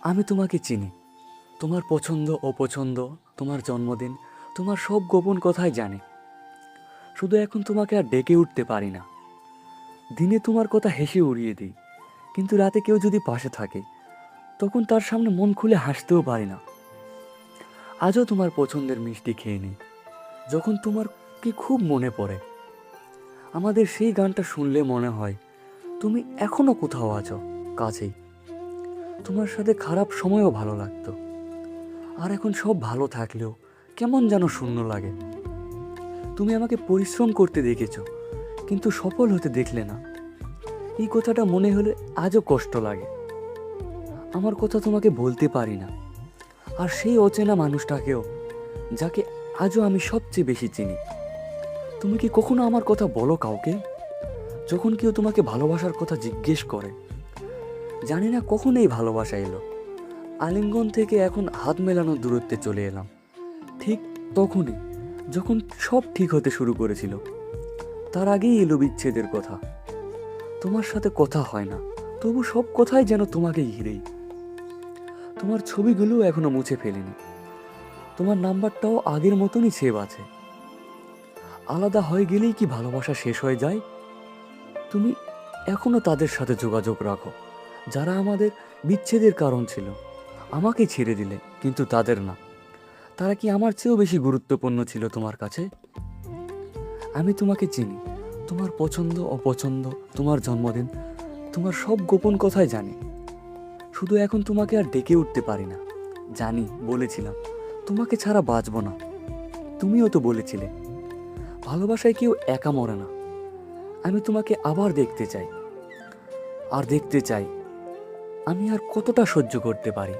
আমি তোমাকে চিনি। তোমার পছন্দ অপছন্দ, তোমার জন্মদিন, তোমার সব গোপন কথাই জানি। শুধু এখন তোমাকে আর ডেকে উঠতে পারি না। দিনে তোমার কথা হেসে উড়িয়ে দিই, কিন্তু রাতে কেউ যদি পাশে থাকে তখন তার সামনে মন খুলে হাসতেও পারি না। আজও তোমার পছন্দের মিষ্টি খেয়ে নিই যখন তোমার কি খুব মনে পড়ে। আমাদের সেই গানটা শুনলে মনে হয় তুমি এখনো কোথাও আছো, কাছেই। তোমার সাথে খারাপ সময়ও ভালো লাগতো, আর এখন সব ভালো থাকলেও কেমন যেন শূন্য লাগে। তুমি আমাকে পরিশ্রম করতে দেখেছো, কিন্তু সফল হতে দেখলে না। এই কথাটা মনে হলে আজও কষ্ট লাগে। আমার কথা তোমাকে বলতে পারি না, আর সেই অচেনা মানুষটাকেও, যাকে আজও আমি সবচেয়ে বেশি চিনি। তুমি কি কখনো আমার কথা বলো কাউকে? যখন কেউ তোমাকে ভালোবাসার কথা জিজ্ঞেস করে। জানি না কখন এই ভালোবাসা এলো। আলিঙ্গন থেকে এখন হাত মেলানোর দূরত্বে চলে এলাম। ঠিক তখনই, যখন সব ঠিক হতে শুরু করেছিল, তার আগেই এলো বিচ্ছেদের কথা। তোমার সাথে কথা হয় না, তবু সব কথাই যেন তোমাকে ঘিরেই। তোমার ছবিগুলোও এখনো মুছে ফেলিনি, তোমার নাম্বারটাও আগের মতনই সেভ আছে। আলাদা হয়ে গেলেই কি ভালোবাসা শেষ হয়ে যায়? তুমি এখনো তাদের সাথে যোগাযোগ রাখো যারা আমাদের বিচ্ছেদের কারণ ছিল। আমাকে ছেড়ে দিলে, কিন্তু তাদের না। তারা কি আমার চেয়েও বেশি গুরুত্বপূর্ণ ছিল তোমার কাছে? আমি তোমাকে চিনি। তোমার পছন্দ অপছন্দ, তোমার জন্মদিন, তোমার সব গোপন কথাই জানি। শুধু এখন তোমাকে আর ডেকে উঠতে পারি না। জানি, বলেছিলাম তোমাকে ছাড়া বাঁচব না। তুমিও তো বলেছিলে ভালোবাসায় কেউ একা মরে না। আমি তোমাকে আবার দেখতে চাই, আর দেখতে চাই আমি আর কতটা সহ্য করতে পারি।